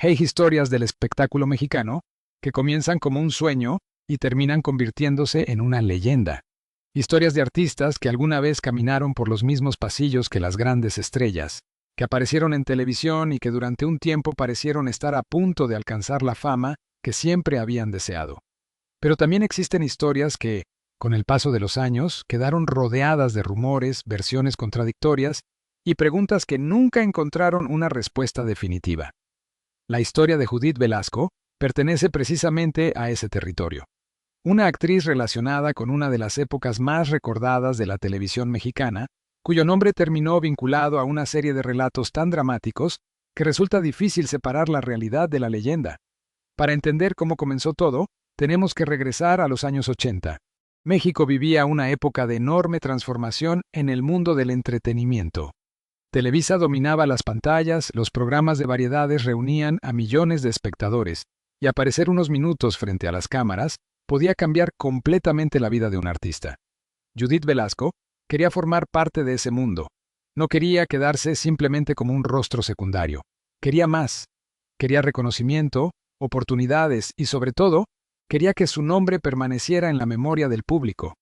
Hay historias del espectáculo mexicano que comienzan como un sueño y terminan convirtiéndose en una leyenda. Historias de artistas que alguna vez caminaron por los mismos pasillos que las grandes estrellas, que aparecieron en televisión y que durante un tiempo parecieron estar a punto de alcanzar la fama que siempre habían deseado. Pero también existen historias que, con el paso de los años, quedaron rodeadas de rumores, versiones contradictorias y preguntas que nunca encontraron una respuesta definitiva. La historia de Judith Velasco pertenece precisamente a ese territorio. Una actriz relacionada con una de las épocas más recordadas de la televisión mexicana, cuyo nombre terminó vinculado a una serie de relatos tan dramáticos que resulta difícil separar la realidad de la leyenda. Para entender cómo comenzó todo, tenemos que regresar a los años 80. México vivía una época de enorme transformación en el mundo del entretenimiento. Televisa dominaba las pantallas, los programas de variedades reunían a millones de espectadores, y aparecer unos minutos frente a las cámaras podía cambiar completamente la vida de un artista. Judith Velasco quería formar parte de ese mundo. No quería quedarse simplemente como un rostro secundario. Quería más. Quería reconocimiento, oportunidades y, sobre todo, quería que su nombre permaneciera en la memoria del público.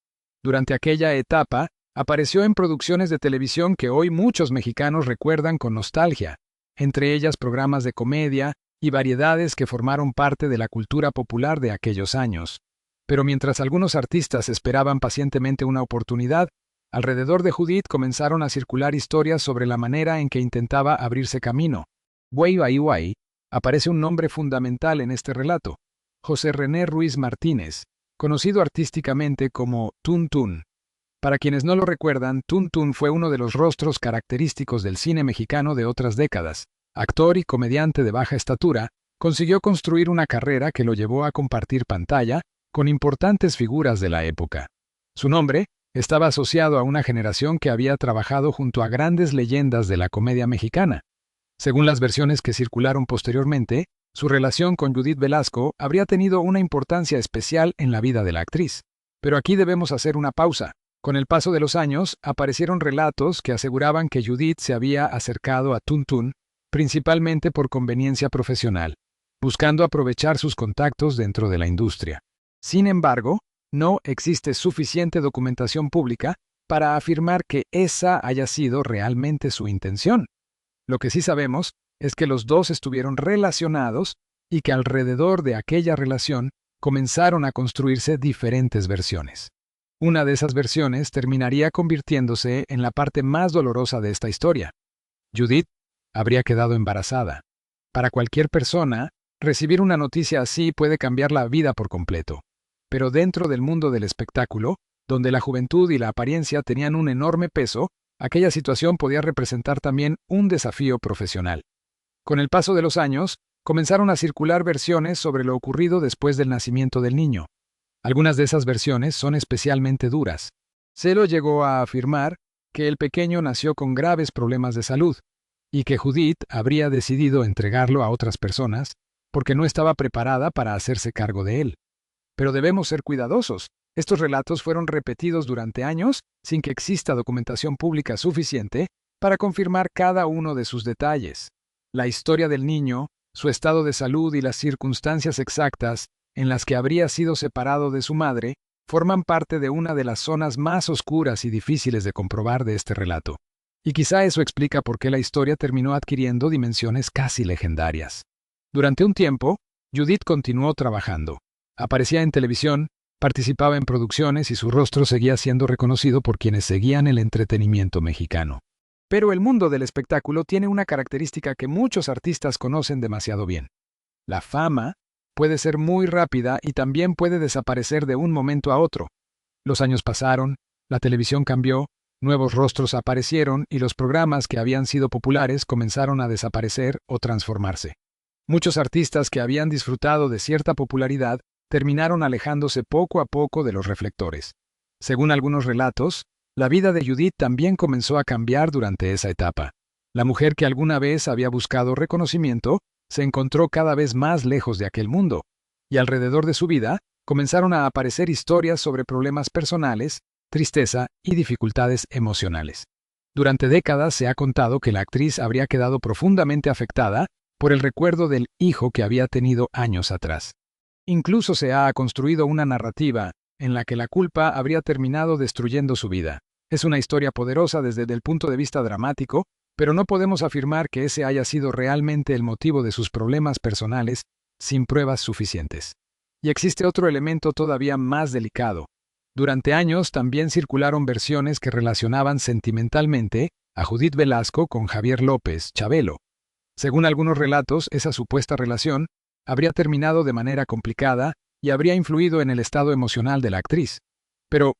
Durante aquella etapa, apareció en producciones de televisión que hoy muchos mexicanos recuerdan con nostalgia, entre ellas programas de comedia y variedades que formaron parte de la cultura popular de aquellos años. Pero mientras algunos artistas esperaban pacientemente una oportunidad, alrededor de Judith comenzaron a circular historias sobre la manera en que intentaba abrirse camino. Guay aparece un nombre fundamental en este relato: José René Ruiz Martínez, conocido artísticamente como Tun Tun. Para quienes no lo recuerdan, Tun Tun fue uno de los rostros característicos del cine mexicano de otras décadas. Actor y comediante de baja estatura, consiguió construir una carrera que lo llevó a compartir pantalla con importantes figuras de la época. Su nombre estaba asociado a una generación que había trabajado junto a grandes leyendas de la comedia mexicana. Según las versiones que circularon posteriormente, su relación con Judith Velasco habría tenido una importancia especial en la vida de la actriz. Pero aquí debemos hacer una pausa. Con el paso de los años, aparecieron relatos que aseguraban que Judith se había acercado a Tun Tun principalmente por conveniencia profesional, buscando aprovechar sus contactos dentro de la industria. Sin embargo, no existe suficiente documentación pública para afirmar que esa haya sido realmente su intención. Lo que sí sabemos es que los dos estuvieron relacionados y que alrededor de aquella relación comenzaron a construirse diferentes versiones. Una de esas versiones terminaría convirtiéndose en la parte más dolorosa de esta historia. Judith habría quedado embarazada. Para cualquier persona, recibir una noticia así puede cambiar la vida por completo. Pero dentro del mundo del espectáculo, donde la juventud y la apariencia tenían un enorme peso, aquella situación podía representar también un desafío profesional. Con el paso de los años, comenzaron a circular versiones sobre lo ocurrido después del nacimiento del niño. Algunas de esas versiones son especialmente duras. Se lo llegó a afirmar que el pequeño nació con graves problemas de salud y que Judith habría decidido entregarlo a otras personas porque no estaba preparada para hacerse cargo de él. Pero debemos ser cuidadosos. Estos relatos fueron repetidos durante años sin que exista documentación pública suficiente para confirmar cada uno de sus detalles. La historia del niño, su estado de salud y las circunstancias exactas en las que habría sido separado de su madre, forman parte de una de las zonas más oscuras y difíciles de comprobar de este relato. Y quizá eso explica por qué la historia terminó adquiriendo dimensiones casi legendarias. Durante un tiempo, Judith continuó trabajando. Aparecía en televisión, participaba en producciones y su rostro seguía siendo reconocido por quienes seguían el entretenimiento mexicano. Pero el mundo del espectáculo tiene una característica que muchos artistas conocen demasiado bien. La fama puede ser muy rápida y también puede desaparecer de un momento a otro. Los años pasaron, la televisión cambió, nuevos rostros aparecieron y los programas que habían sido populares comenzaron a desaparecer o transformarse. Muchos artistas que habían disfrutado de cierta popularidad terminaron alejándose poco a poco de los reflectores. Según algunos relatos, la vida de Judith también comenzó a cambiar durante esa etapa. La mujer que alguna vez había buscado reconocimiento se encontró cada vez más lejos de aquel mundo, y alrededor de su vida comenzaron a aparecer historias sobre problemas personales, tristeza y dificultades emocionales. Durante décadas se ha contado que la actriz habría quedado profundamente afectada por el recuerdo del hijo que había tenido años atrás. Incluso se ha construido una narrativa en la que la culpa habría terminado destruyendo su vida. Es una historia poderosa desde el punto de vista dramático, pero no podemos afirmar que ese haya sido realmente el motivo de sus problemas personales sin pruebas suficientes. Y existe otro elemento todavía más delicado. Durante años también circularon versiones que relacionaban sentimentalmente a Judith Velasco con Javier López, Chabelo. Según algunos relatos, esa supuesta relación habría terminado de manera complicada y habría influido en el estado emocional de la actriz. Pero,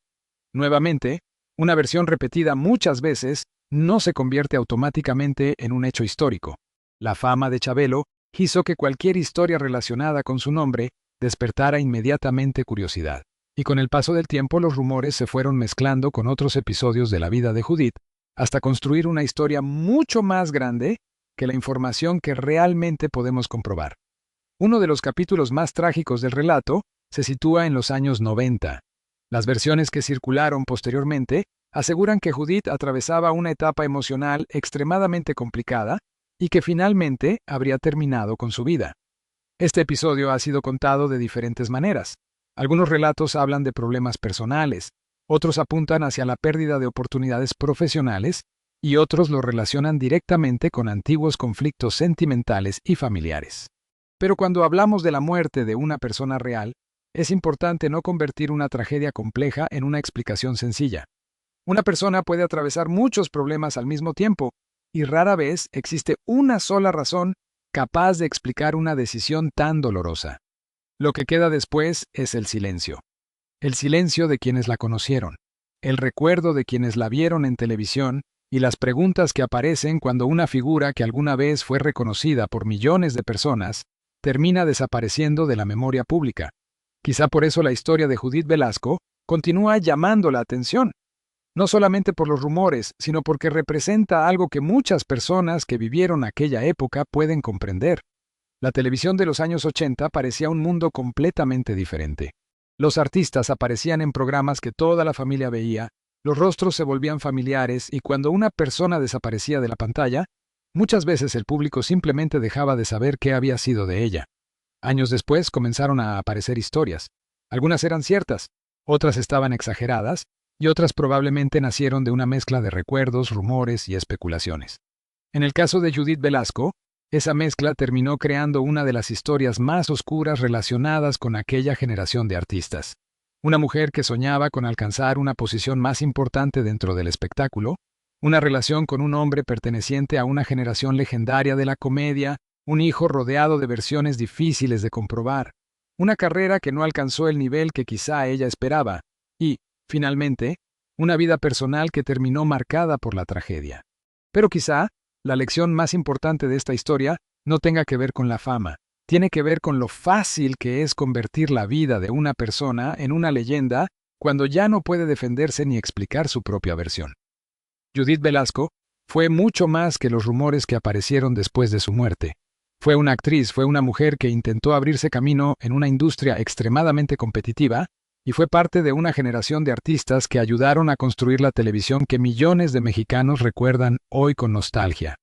nuevamente, una versión repetida muchas veces no se convierte automáticamente en un hecho histórico. La fama de Chabelo hizo que cualquier historia relacionada con su nombre despertara inmediatamente curiosidad. Y con el paso del tiempo los rumores se fueron mezclando con otros episodios de la vida de Judith, hasta construir una historia mucho más grande que la información que realmente podemos comprobar. Uno de los capítulos más trágicos del relato se sitúa en los años 90. Las versiones que circularon posteriormente aseguran que Judith atravesaba una etapa emocional extremadamente complicada y que finalmente habría terminado con su vida. Este episodio ha sido contado de diferentes maneras. Algunos relatos hablan de problemas personales, otros apuntan hacia la pérdida de oportunidades profesionales y otros lo relacionan directamente con antiguos conflictos sentimentales y familiares. Pero cuando hablamos de la muerte de una persona real, es importante no convertir una tragedia compleja en una explicación sencilla. Una persona puede atravesar muchos problemas al mismo tiempo, y rara vez existe una sola razón capaz de explicar una decisión tan dolorosa. Lo que queda después es el silencio. El silencio de quienes la conocieron, el recuerdo de quienes la vieron en televisión y las preguntas que aparecen cuando una figura que alguna vez fue reconocida por millones de personas termina desapareciendo de la memoria pública. Quizá por eso la historia de Judith Velasco continúa llamando la atención, no solamente por los rumores, sino porque representa algo que muchas personas que vivieron aquella época pueden comprender. La televisión de los años 80 parecía un mundo completamente diferente. Los artistas aparecían en programas que toda la familia veía, los rostros se volvían familiares y cuando una persona desaparecía de la pantalla, muchas veces el público simplemente dejaba de saber qué había sido de ella. Años después comenzaron a aparecer historias. Algunas eran ciertas, otras estaban exageradas y otras probablemente nacieron de una mezcla de recuerdos, rumores y especulaciones. En el caso de Judith Velasco, esa mezcla terminó creando una de las historias más oscuras relacionadas con aquella generación de artistas. Una mujer que soñaba con alcanzar una posición más importante dentro del espectáculo, una relación con un hombre perteneciente a una generación legendaria de la comedia, un hijo rodeado de versiones difíciles de comprobar, una carrera que no alcanzó el nivel que quizá ella esperaba, y, finalmente, una vida personal que terminó marcada por la tragedia. Pero quizá, la lección más importante de esta historia no tenga que ver con la fama, tiene que ver con lo fácil que es convertir la vida de una persona en una leyenda cuando ya no puede defenderse ni explicar su propia versión. Judith Velasco fue mucho más que los rumores que aparecieron después de su muerte. Fue una actriz, fue una mujer que intentó abrirse camino en una industria extremadamente competitiva y fue parte de una generación de artistas que ayudaron a construir la televisión que millones de mexicanos recuerdan hoy con nostalgia.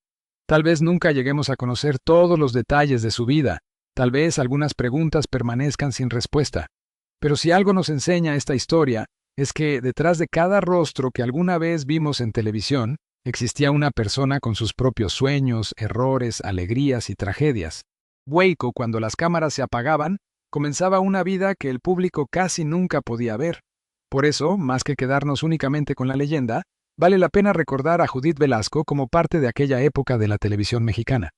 Tal vez nunca lleguemos a conocer todos los detalles de su vida, tal vez algunas preguntas permanezcan sin respuesta. Pero si algo nos enseña esta historia, es que detrás de cada rostro que alguna vez vimos en televisión, existía una persona con sus propios sueños, errores, alegrías y tragedias. Waco, cuando las cámaras se apagaban, comenzaba una vida que el público casi nunca podía ver. Por eso, más que quedarnos únicamente con la leyenda, vale la pena recordar a Judith Velasco como parte de aquella época de la televisión mexicana.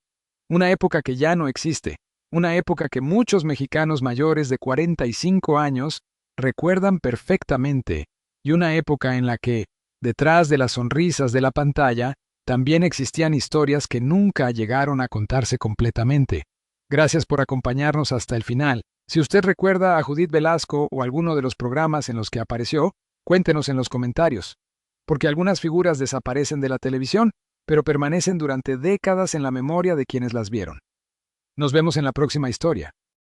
Una época que ya no existe, una época que muchos mexicanos mayores de 45 años recuerdan perfectamente, y una época en la que, detrás de las sonrisas de la pantalla, también existían historias que nunca llegaron a contarse completamente. Gracias por acompañarnos hasta el final. Si usted recuerda a Judith Velasco o alguno de los programas en los que apareció, cuéntenos en los comentarios. Porque algunas figuras desaparecen de la televisión, pero permanecen durante décadas en la memoria de quienes las vieron. Nos vemos en la próxima historia.